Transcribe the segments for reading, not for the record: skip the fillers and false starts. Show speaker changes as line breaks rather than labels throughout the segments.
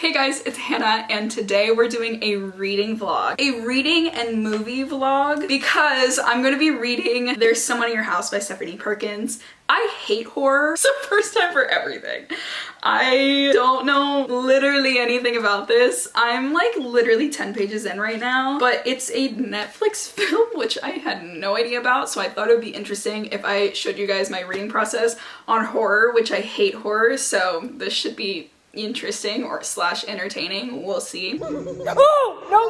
Hey guys, it's Hannah, and today we're doing a reading vlog. A reading and movie vlog because I'm gonna be reading There's Someone in Your House by Stephanie Perkins. I hate horror. It's the first time for everything. I don't know literally anything about this. I'm like literally 10 pages in right now, but it's a Netflix film, which I had no idea about, so I thought it would be interesting if I showed you guys my reading process on horror, which I hate horror, so this should be interesting or slash entertaining. We'll see. Oh, no,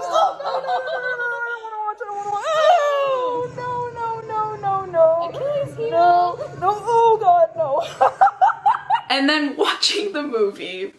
no. Achilles heel. No, oh god, no. And then watching the movie.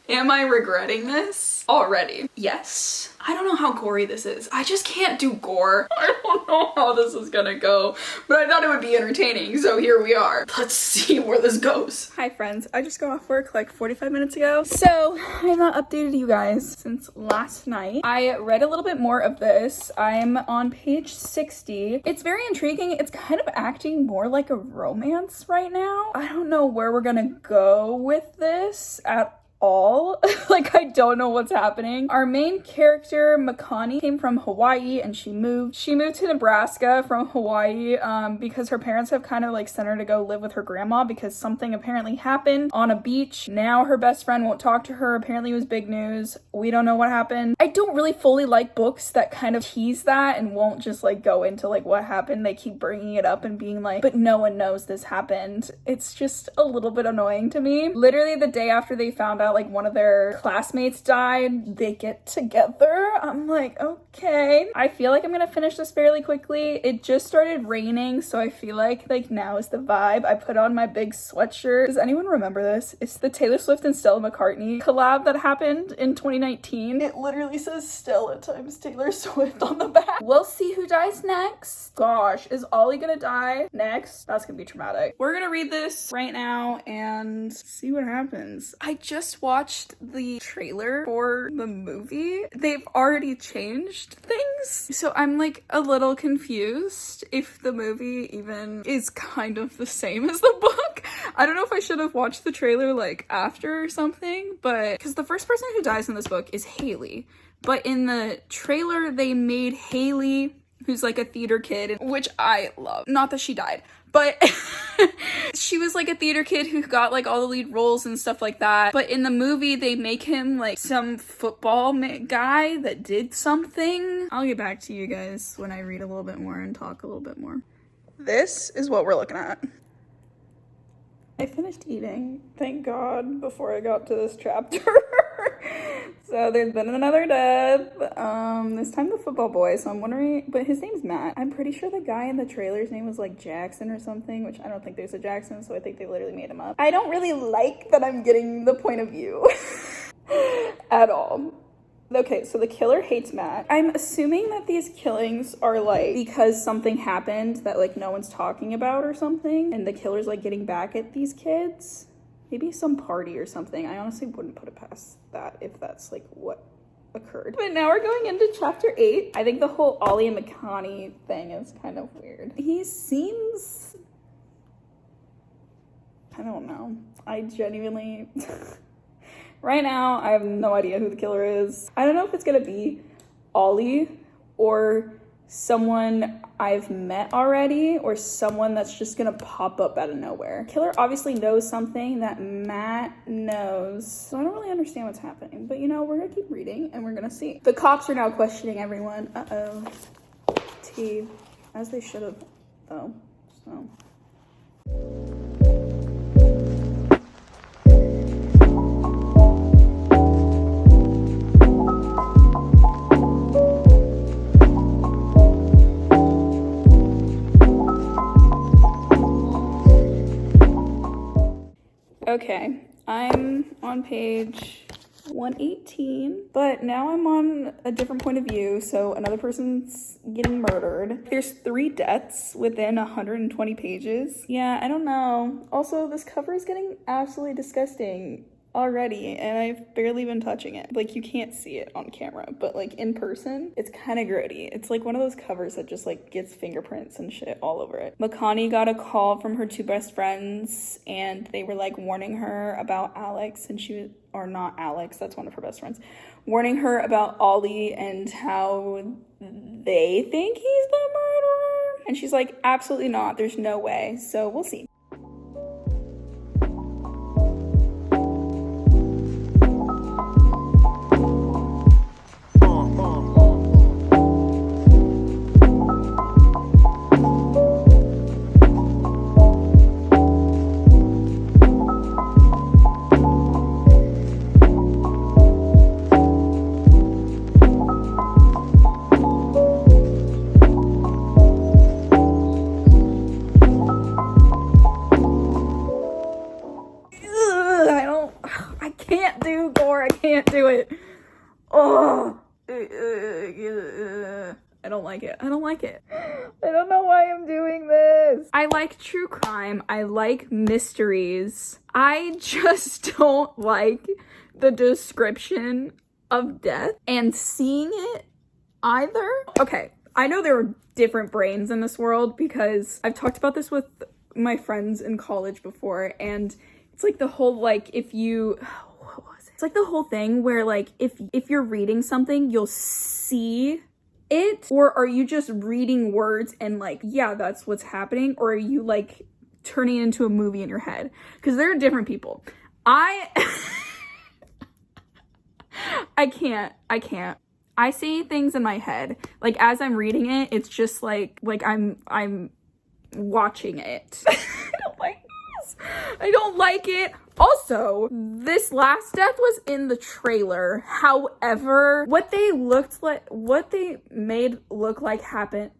Am I regretting this already? Yes. I don't know how gory this is. I just can't do gore. I don't know how this is gonna go, but I thought it would be entertaining, so here we are. Let's see where this goes. Hi friends, I just got off work like 45 minutes ago, so I have not updated you guys since last night. I read a little bit more of this. I'm on page 60. It's very intriguing. It's kind of acting more like a romance right now. I don't know where we're gonna go with this at all. Like, I don't know what's happening. Our main character, Makani, came from Hawaii and she moved to Nebraska from Hawaii because her parents have kind of like sent her to go live with her grandma because something apparently happened on a beach. Now her best friend won't talk to her. Apparently it was big news. We don't know what happened. I don't really fully like books that kind of tease that and won't just like go into like what happened. They keep bringing it up and being like, but no one knows this happened. It's just a little bit annoying to me. Literally the day after they found out like one of their classmates died, they get together. I'm like, okay. I feel like I'm gonna finish this fairly quickly. It just started raining, so I feel like now is the vibe. I put on my big sweatshirt. Does anyone remember this? It's the Taylor Swift and Stella McCartney collab that happened in 2019. It literally says Stella times Taylor Swift on the back. We'll see who dies next. Gosh, is Ollie gonna die next? That's gonna be traumatic. We're gonna read this right now and see what happens. I just watched the trailer for the movie. They've already changed things, so I'm like a little confused if the movie even is kind of the same as the book. I don't know if I should have watched the trailer like after or something, but because the first person who dies in this book is Haley, but in the trailer they made Haley, who's like a theater kid, which I love. Not that she died, but she was like a theater kid who got like all the lead roles and stuff like that. But in the movie, they make him like some football guy that did something. I'll get back to you guys when I read a little bit more and talk a little bit more. This is what we're looking at. I finished eating, thank God, before I got to this chapter. So there's been another death, this time the football boy, so I'm wondering, but his name's Matt. I'm pretty sure the guy in the trailer's name was like Jackson or something, which I don't think there's a Jackson, so I think they literally made him up. I don't really like that I'm getting the point of view at all. Okay, so the killer hates Matt. I'm assuming that these killings are like because something happened that like no one's talking about or something, and the killer's like getting back at these kids. Maybe some party or something. I honestly wouldn't put it past that if that's like what occurred. But now we're going into chapter 8. I think the whole Ollie and Makani thing is kind of weird. He seems, I don't know. I genuinely, right now, I have no idea who the killer is. I don't know if it's gonna be Ollie or someone I've met already or someone that's just gonna pop up out of nowhere. Killer obviously knows something that Matt knows, so I don't really understand what's happening, but you know, we're gonna keep reading and we're gonna see. The cops are now questioning everyone. As they should have though, so. Okay, I'm on page 118, but now I'm on a different point of view, so another person's getting murdered. There's 3 deaths within 120 pages. Yeah, I don't know. Also, this cover is getting absolutely disgusting. already, and I've barely been touching it. Like, you can't see it on camera, but like in person, it's kind of gritty. It's like one of those covers that just like gets fingerprints and shit all over it. Makani got a call from her two best friends, and they were like warning her about Alex, and she was, or not Alex, that's one of her best friends, warning her about Ollie and how they think he's the murderer. And she's like, absolutely not, there's no way. So we'll see. I can't do it. Oh, I don't like it. I don't like it. I don't know why I'm doing this. I like true crime. I like mysteries. I just don't like the description of death and seeing it either. Okay, I know there are different brains in this world because I've talked about this with my friends in college before, and it's like the whole, like, if you, what was it? It's like the whole thing where, like, if you're reading something, you'll see it, or are you just reading words and like, yeah, that's what's happening, or are you like turning it into a movie in your head? Because there are different people. I can't. I see things in my head. Like, as I'm reading it, it's just like I'm watching it. I don't like this. I don't like it. Also, this last death was in the trailer. However, what they made look like happened.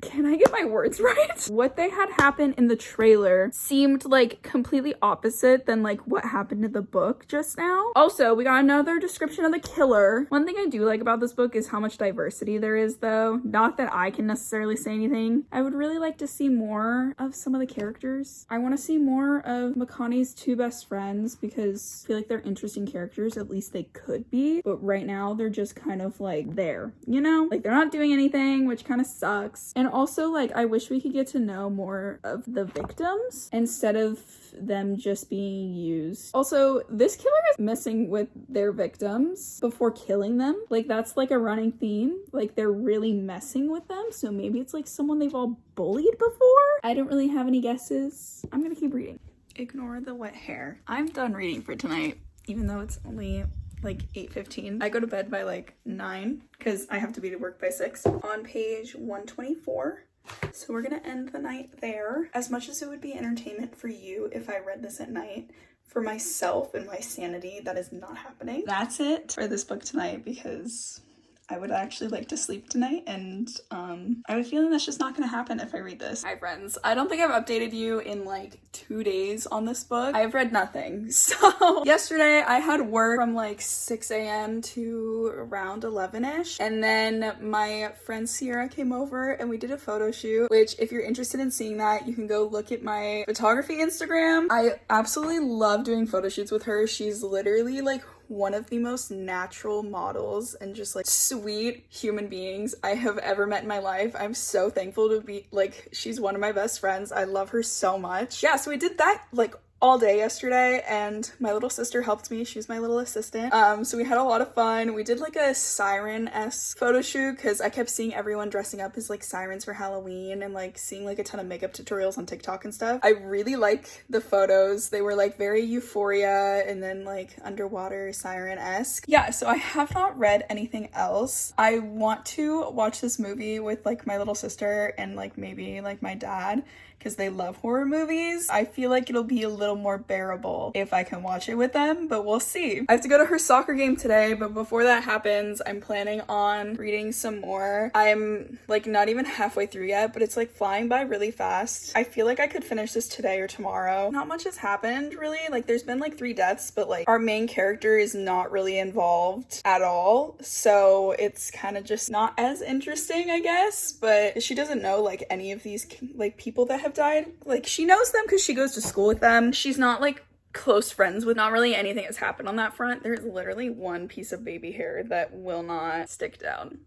Can I get my words right? What they had happen in the trailer seemed like completely opposite than like what happened in the book just now. Also, we got another description of the killer. One thing I do like about this book is how much diversity there is, though. Not that I can necessarily say anything. I would really like to see more of some of the characters. I want to see more of Makani's two best friends because I feel like they're interesting characters. At least they could be. But right now, they're just kind of like there, you know? Like, they're not doing anything, which kind of sucks. And also, like, I wish we could get to know more of the victims instead of them just being used. Also, this killer is messing with their victims before killing them. Like, that's like a running theme. Like, they're really messing with them. So maybe it's like someone they've all bullied before. I don't really have any guesses. I'm gonna keep reading. Ignore the wet hair. I'm done reading for tonight, even though it's only like 8:15. I go to bed by like 9 because I have to be to work by 6. On page 124. So we're gonna end the night there. As much as it would be entertainment for you if I read this at night, for myself and my sanity, that is not happening. That's it for this book tonight because I would actually like to sleep tonight, and I have a feeling that's just not gonna happen if I read this. Hi friends, I don't think I've updated you in like 2 days on this book. I've read nothing. So yesterday I had work from like 6 a.m. to around 11ish, and then my friend Sierra came over and we did a photo shoot, which if you're interested in seeing that, you can go look at my photography Instagram. I absolutely love doing photo shoots with her. She's literally like one of the most natural models and just like sweet human beings I have ever met in my life. I'm so thankful to be like, she's one of my best friends. I love her so much. Yeah, so we did that like all day yesterday, and my little sister helped me. She's my little assistant. So we had a lot of fun. We did like a siren-esque photo shoot because I kept seeing everyone dressing up as like sirens for Halloween and like seeing like a ton of makeup tutorials on TikTok and stuff. I really like the photos. They were like very euphoria and then like underwater siren-esque. Yeah, so I have not read anything else. I want to watch this movie with like my little sister and like maybe like my dad, because they love horror movies. I feel like it'll be a little more bearable if I can watch it with them, but we'll see. I have to go to her soccer game today, but before that happens, I'm planning on reading some more. I'm like not even halfway through yet, but it's like flying by really fast. I feel like I could finish this today or tomorrow. Not much has happened really. Like there's been like 3 deaths, but like our main character is not really involved at all. So it's kind of just not as interesting, I guess, but she doesn't know like any of these like people that have died. Like she knows them because she goes to school with them. She's not like close friends with. Not really anything has happened on that front. There's literally one piece of baby hair that will not stick down.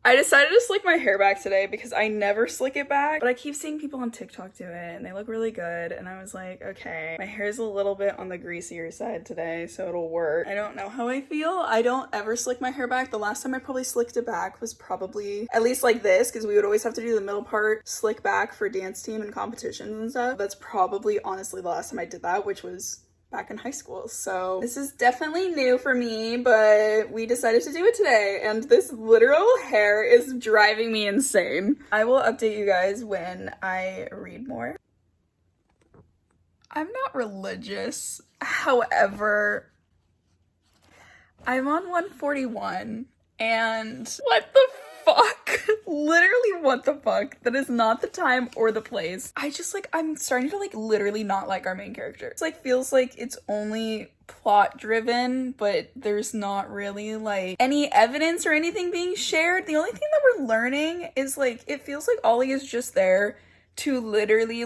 I decided to slick my hair back today because I never slick it back, but I keep seeing people on TikTok do it and they look really good, and I was like, okay, my hair is a little bit on the greasier side today, so it'll work. I don't know how I feel. I don't ever slick my hair back. The last time I probably slicked it back was probably at least like this, because we would always have to do the middle part slick back for dance team and competitions and stuff. That's probably honestly the last time I did that, which was back in high school. So this is definitely new for me, but we decided to do it today, and this literal hair is driving me insane. I will update you guys when I read more. I'm not religious, however, I'm on 141, and what the fuck? Literally, what the fuck? That is not the time or the place. I'm starting to literally not like our main character. It's feels like it's only plot driven, but there's not really any evidence or anything being shared. The only thing that we're learning is it feels like Ollie is just there to literally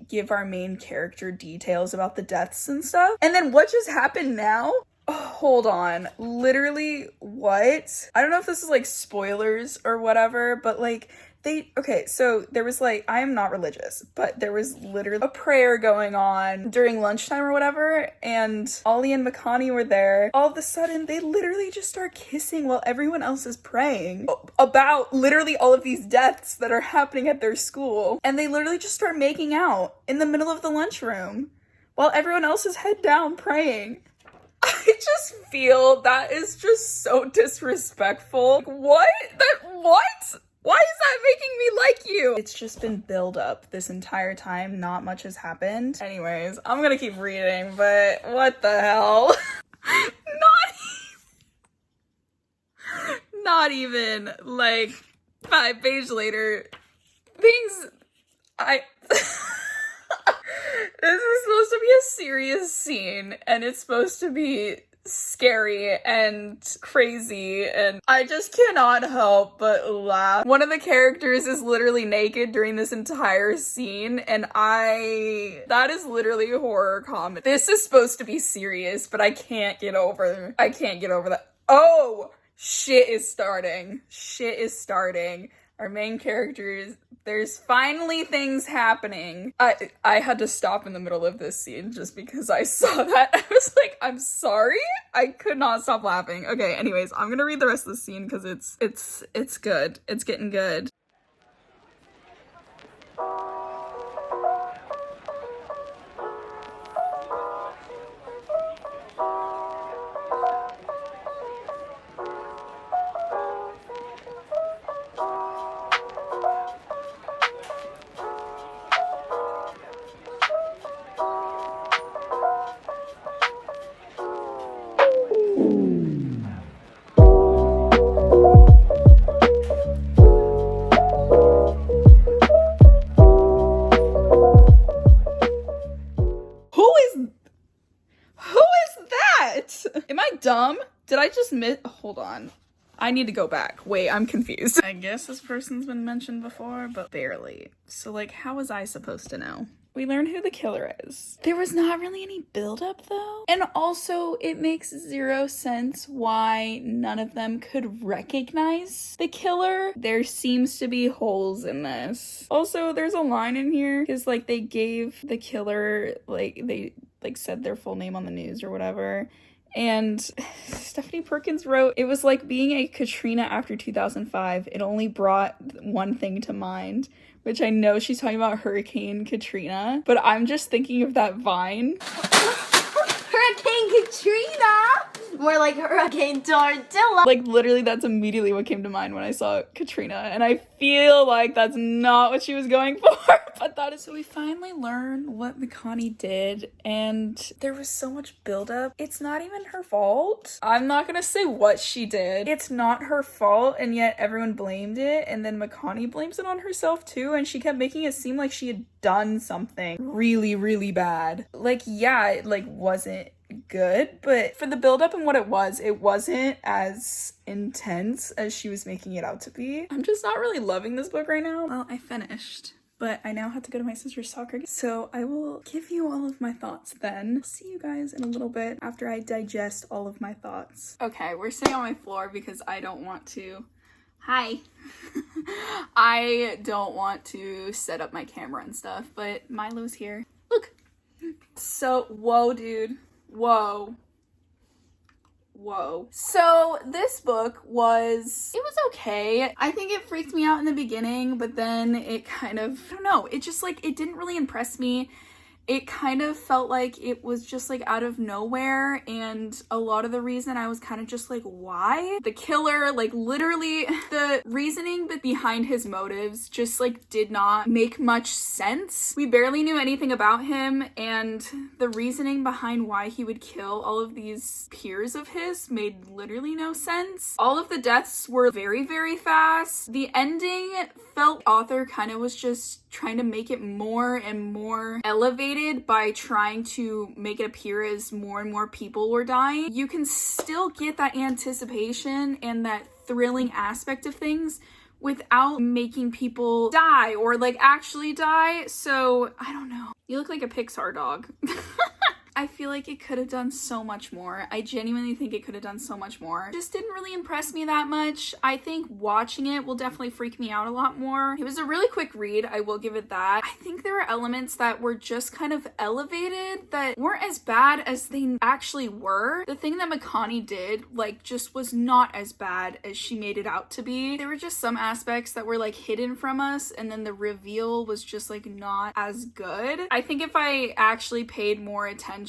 give our main character details about the deaths and stuff. And then what just happened now? Oh, hold on. Literally, what? I don't know if this is spoilers or whatever, but okay, so there was I am not religious, but there was literally a prayer going on during lunchtime or whatever, and Ollie and Makani were there. All of a sudden, they literally just start kissing while everyone else is praying about literally all of these deaths that are happening at their school, and they literally just start making out in the middle of the lunchroom while everyone else is head down praying. I just feel that is just so disrespectful. What? What? Why is that making me like you? It's just been build up this entire time. Not much has happened. Anyways, I'm gonna keep reading, but what the hell? Not even 5 pages later, this is supposed to be a serious scene, and it's supposed to be scary and crazy, and I just cannot help but laugh. One of the characters is literally naked during this entire scene, and that is literally horror comedy. This is supposed to be serious, but I can't get over that. Oh, shit is starting. Our main characters, there's finally things happening. I had to stop in the middle of this scene just because I saw that. I was like, I'm sorry? I could not stop laughing. Okay, anyways, I'm gonna read the rest of the scene because it's good. It's getting good. Am I dumb? Did I just hold on. I need to go back. Wait, I'm confused. I guess this person's been mentioned before, but barely. So how was I supposed to know? We learned who the killer is. There was not really any buildup though. And also, it makes zero sense why none of them could recognize the killer. There seems to be holes in this. Also, there's a line in here, because they gave the killer, they said their full name on the news or whatever. And Stephanie Perkins wrote, it was like being a Katrina after 2005. It only brought one thing to mind, which I know she's talking about Hurricane Katrina, but I'm just thinking of that Vine.
Hurricane Katrina! More like Hurricane Tortilla.
Literally, that's immediately what came to mind when I saw Katrina, and I feel like that's not what she was going for, but that is. So we finally learn what Makani did, and there was so much buildup. It's not even her fault. I'm not gonna say what she did. It's not her fault, and yet everyone blamed it, and then Makani blames it on herself too, and she kept making it seem like she had done something really, really bad. Yeah, it wasn't good, but for the buildup and what it wasn't as intense as she was making it out to be. I'm just not really loving this book right now. Well, I finished, but but I now have to go to my sister's soccer game. So I will give you all of my thoughts then. See you guys in a little bit after I digest all of my thoughts. Okay, we're sitting on my floor because I don't want to... Hi. I don't want to set up my camera and stuff, but Milo's here. Look. So, whoa, dude. Whoa. So this book it was okay. I think it freaked me out in the beginning, but then it kind of, I don't know, it just like, it didn't really impress me. It kind of felt like it was just like out of nowhere, and a lot of the reason I was kind of just like, why? The killer, like literally the reasoning behind his motives just like did not make much sense. We barely knew anything about him, and the reasoning behind why he would kill all of these peers of his made literally no sense. All of the deaths were very, very fast. The ending felt author kind of was just trying to make it more and more elevated by trying to make it appear as more and more people were dying. You can still get that anticipation and that thrilling aspect of things without making people die or like actually die. So I don't know. You look like a Pixar dog. I feel like it could have done so much more. I genuinely think it could have done so much more. It just didn't really impress me that much. I think watching it will definitely freak me out a lot more. It was a really quick read, I will give it that. I think there were elements that were just kind of elevated that weren't as bad as they actually were. The thing that Makani did, like, just was not as bad as she made it out to be. There were just some aspects that were, like, hidden from us, and then the reveal was just, like, not as good. I think if I actually paid more attention,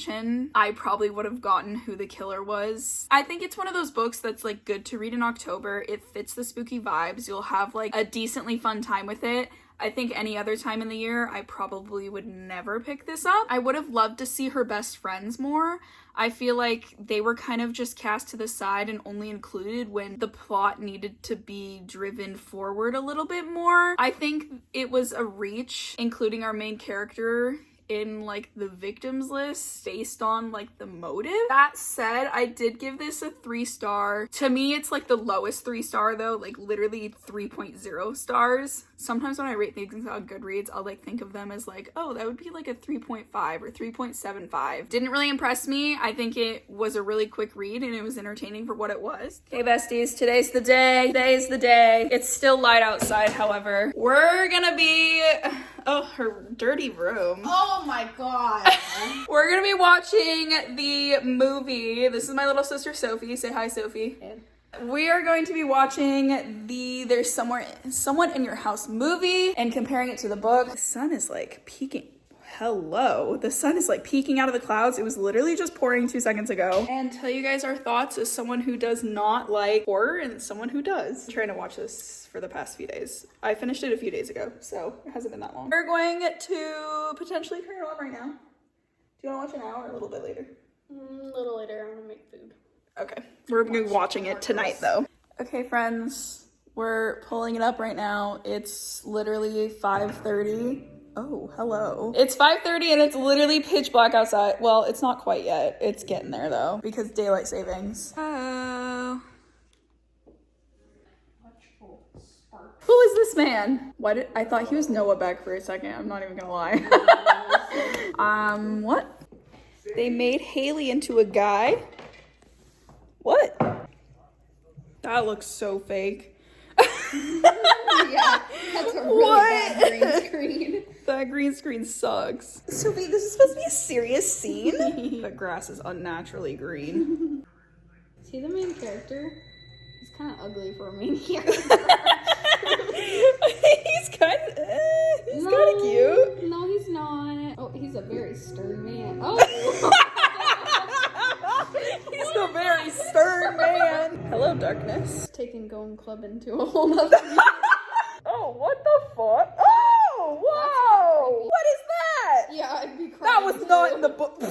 I probably would have gotten who the killer was. I think it's one of those books that's like good to read in October. It fits the spooky vibes. You'll have like a decently fun time with it. I think any other time in the year, I probably would never pick this up. I would have loved to see her best friends more. I feel like they were kind of just cast to the side and only included when the plot needed to be driven forward a little bit more. I think it was a reach, including our main character in like the victims list based on like the motive. That said, I did give this a 3-star. To me, it's like the lowest 3-star though, like literally 3.0 stars. Sometimes when I rate things on Goodreads, I'll like think of them as like, oh, that would be like a 3.5 or 3.75. Didn't really impress me. I think it was a really quick read and it was entertaining for what it was. Okay, besties, today's the day. Today's the day. It's still light outside, however. We're gonna be, oh, her dirty room.
Oh my god.
We're gonna be watching the movie. This is my little sister Sophie. Say hi, Sophie.
Hey.
We are going to be watching the There's Someone in Your House movie and comparing it to the book. The sun is like peeking. Hello. The sun is like peeking out of the clouds. It was literally just pouring 2 seconds ago. And tell you guys our thoughts as someone who does not like horror and someone who does. I'm trying to watch this for the past few days. I finished it a few days ago, so it hasn't been that long. We're going to potentially turn it on right now. Do you want to watch an hour or a little bit later?
A little later, I'm gonna make food.
Okay, we're gonna be watching it tonight though. Okay, friends, we're pulling it up right now. It's literally 5:30. Oh, hello. It's 5:30 and it's literally pitch black outside. Well, it's not quite yet. It's getting there though, because daylight savings. Oh. Who is this man? I thought he was Noah Beck for a second. I'm not even gonna lie. What? They made Haley into a guy? What? That looks so fake.
Yeah, that's a really bad green screen.
That green screen sucks. Sophie, this is supposed to be a serious scene? The grass is unnaturally green.
See the main character? He's kind of ugly for a main character.
He's kind of cute.
No, he's not. Oh, he's a very stern man. Oh.
He's a very stern man. Hello, darkness.
Taking Going Clubbing to a whole nother.
Oh, what the fuck? Oh, whoa! What is that?
Yeah, I'd be crying.
That was
too.
not in the book. Oh,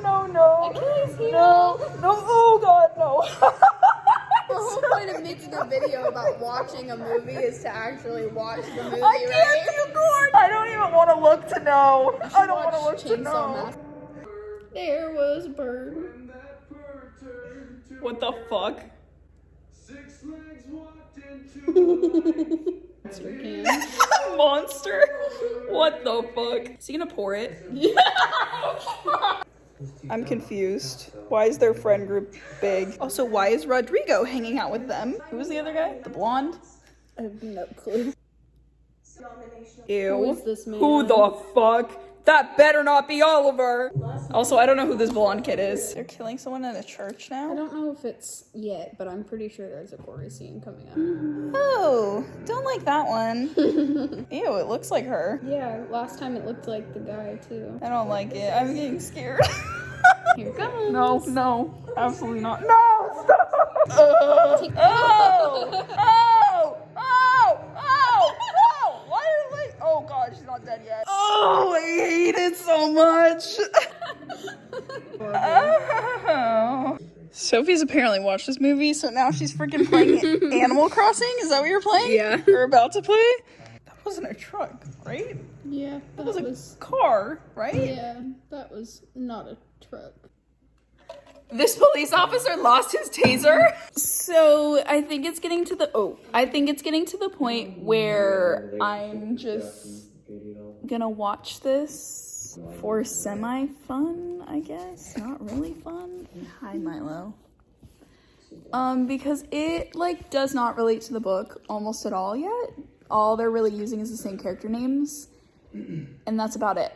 no, no.
Achilles heel.
No, oh god, no.
The whole point of making a video about watching a movie is to actually watch the movie,
I can't
right?
keep going. I don't even want to look to know. I don't want to look to
Chainsaw
know.
Massacre. There was a bird.
What the fuck?
Six legs walked into
Monster. What the fuck? Is he gonna pour it? I'm confused. Why is their friend group big? Also, why is Rodrigo hanging out with them? Who was the other guy? The blonde?
I have no clue.
Ew.
Who is this man?
Who the fuck? That better not be Oliver. Also, I don't know who this blonde kid is. They're killing someone in a church now?
I don't know if it's yet, but I'm pretty sure there's a gory scene coming up.
Oh, don't like that one. Ew, it looks like her.
Yeah, last time it looked like the guy too.
I don't like it. I'm getting scared.
Here it comes.
No, absolutely not. No, stop. Oh, why are they? Oh god, she's not dead yet. Oh, I hate it so much. Oh. Sophie's apparently watched this movie, so now she's freaking playing Animal Crossing. Is that what you're playing?
Yeah.
Or about to play? That wasn't a truck, right?
Yeah,
That was a car, right?
Yeah, that was not a truck.
This police officer lost his taser. So I think it's getting to the point where I'm just gonna watch this for semi-fun, I guess. Not really fun. Hi, Milo. Because it does not relate to the book almost at all yet. All they're really using is the same character names, and that's about it.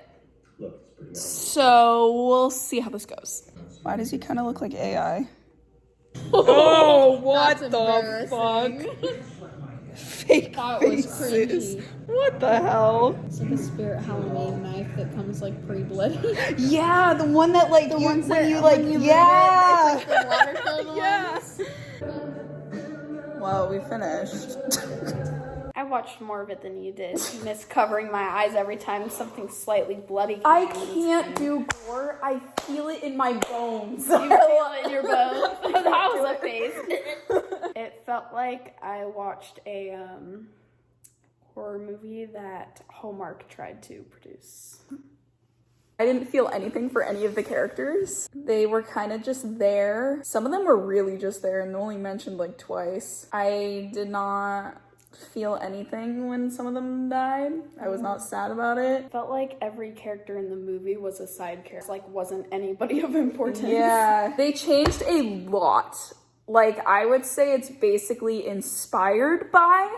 So we'll see how this goes. Why does he kind of look like AI? Oh, what
That's
the fuck? Fake
That was
faces.
cringy.
What the hell?
It's like a Spirit Halloween knife that comes pre-bloody.
Yeah, the one that
The ones that when you move it, it's the water-filled
Yes. Well, we finished.
I watched more of it than you did. Miss covering my eyes every time something slightly bloody
I
came.
can't do gore. I feel it in my bones.
You feel it in your bones. That was a face. It felt like I watched a horror movie that Hallmark tried to produce.
I didn't feel anything for any of the characters. They were kind of just there. Some of them were really just there and only mentioned twice. I did not feel anything when some of them died. I was not sad about it.
Felt like every character in the movie was a side character. Wasn't anybody of importance.
Yeah. They changed a lot. I would say it's basically inspired by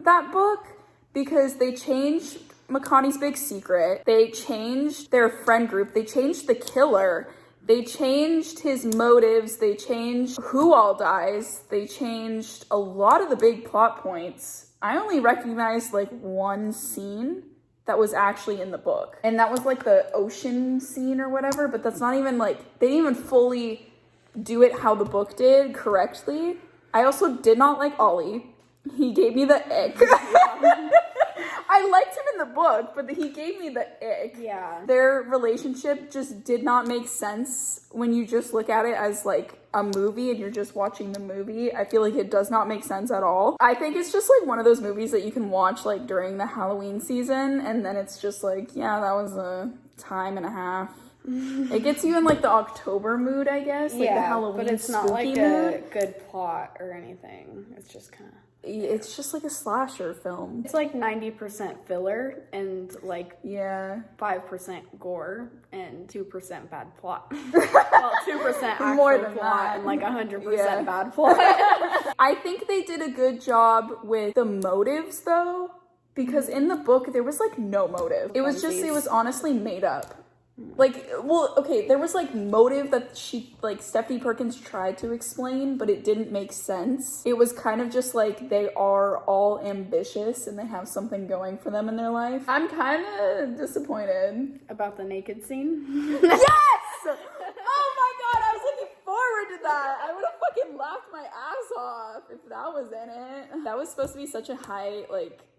that book because they changed Makani's big secret. They changed their friend group. They changed the killer. They changed his motives. They changed who all dies. They changed a lot of the big plot points. I only recognized one scene that was actually in the book. And that was the ocean scene or whatever, but that's not even they didn't even fully do it how the book did correctly. I also did not like Ollie. He gave me the ick. I liked him in the book, but he gave me the ick.
Yeah.
Their relationship just did not make sense when you just look at it as a movie and you're just watching the movie. I feel it does not make sense at all. I think it's just one of those movies that you can watch during the Halloween season and then it's just yeah, that was a time and a half. It gets you in the October mood, I guess. The Halloween
but it's not
spooky
a
mood.
good plot or anything. It's just kind of...
It's just a slasher film.
It's 90% filler and 5% gore and 2% bad plot. Well, 2% actual
More than
plot
that.
and 100% bad plot.
I think they did a good job with the motives though, because in the book there was no motive. It was honestly made up. There was motive that Stephanie Perkins tried to explain, but it didn't make sense. It was kind of just they are all ambitious and they have something going for them in their life. I'm kind of disappointed.
About the naked scene?
Yes! Oh my god, I was looking forward to that. I would have fucking laughed my ass off if that was in it. That was supposed to be such a high,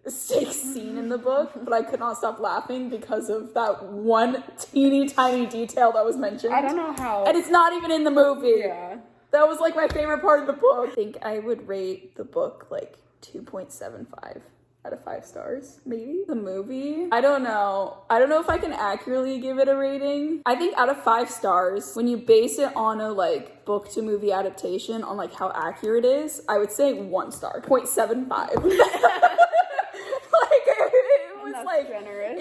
stakes scene in the book, but I could not stop laughing because of that one teeny tiny detail that was mentioned.
I don't know how.
And it's not even in the movie.
Yeah.
That was my favorite part of the book. I think I would rate the book 2.75 out of 5 stars, maybe. The movie, I don't know if I can accurately give it a rating. I think out of 5 stars, when you base it on a like book to movie adaptation on like how accurate it is, I would say 1 star, 0.75. It was
That's
like
generous.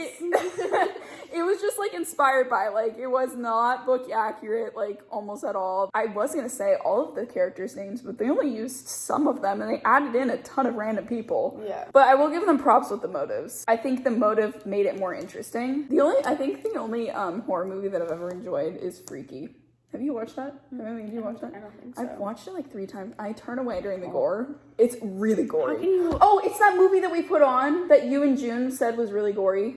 it was just like inspired by, like, it was not book accurate like almost at all. I was gonna say all of the characters' names, but they only used some of them and they added in a ton of random people.
Yeah.
But I will give them props with the motives. I think the motive made it more interesting. I think the only horror movie that I've ever enjoyed is Freaky. Have you watched that? Have you watched that?
I don't think so.
I've watched it like 3 times. I turn away during the gore. It's really gory.
How can you-
Oh, it's that movie that we put on that you and June said was really gory.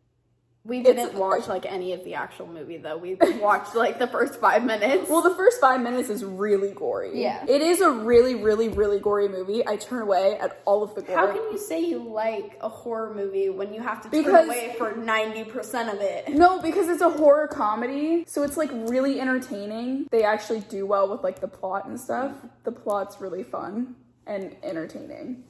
We didn't watch like any of the actual movie though. We watched like the first 5 minutes.
Well, the first 5 minutes is really gory.
Yeah.
It is a really, really, really gory movie. I turn away at all of the gore.
How can you say you like a horror movie when you have to turn
Because-
away for 90% of it?
No, because it's a horror comedy, so it's like really entertaining. They actually do well with like the plot and stuff. The plot's really fun and entertaining.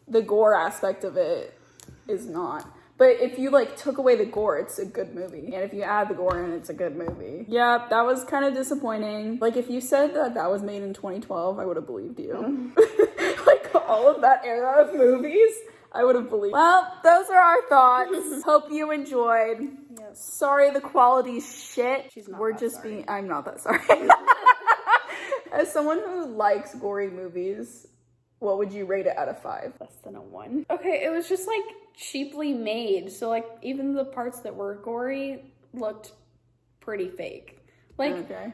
The gore aspect of it is not. But if you like took away the gore, it's a good movie. And if you add the gore in, it's a good movie. Yeah, that was kind of disappointing. Like if you said that was made in 2012, I would have believed you. Like all of that era of movies, I would have believed. Well, those are our thoughts. Hope you enjoyed.
Yes.
Sorry the quality's shit.
She's not
We're
that
just
sorry.
being, I'm not that sorry. As someone who likes gory movies, what would you rate it out of 5?
Less than a 1. Okay, it was just like cheaply made. So like even the parts that were gory looked pretty fake. Like
Okay.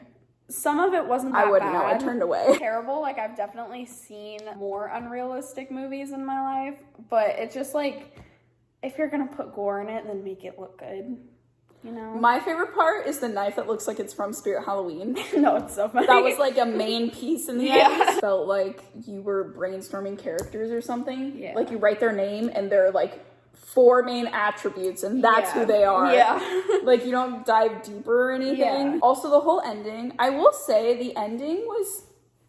some of it wasn't that
I wouldn't know. I
bad.
turned away.
Terrible. Like I've definitely seen more unrealistic movies in my life, but it's just like if you're gonna put gore in it, then make it look good. You know?
My favorite part is the knife that looks like it's from Spirit Halloween.
No, it's so funny.
That was like a main piece in the
Yeah.
end. Felt like you were brainstorming characters or something.
Yeah.
Like you write their name and they're like 4 main attributes and that's
Yeah.
who they are.
Yeah.
Like you don't dive deeper or anything.
Yeah.
Also the whole ending. I will say the ending was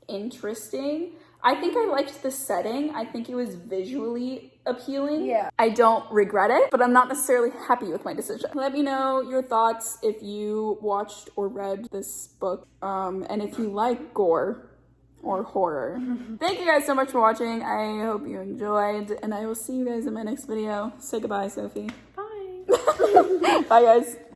interesting. I think I liked the setting. I think it was visually appealing.
Yeah.
I don't regret it, but I'm not necessarily happy with my decision. Let me know your thoughts if you watched or read this book, and if you like gore or horror. Thank you guys so much for watching. I hope you enjoyed, and I will see you guys in my next video. Say goodbye, Sophie.
Bye.
Bye, guys.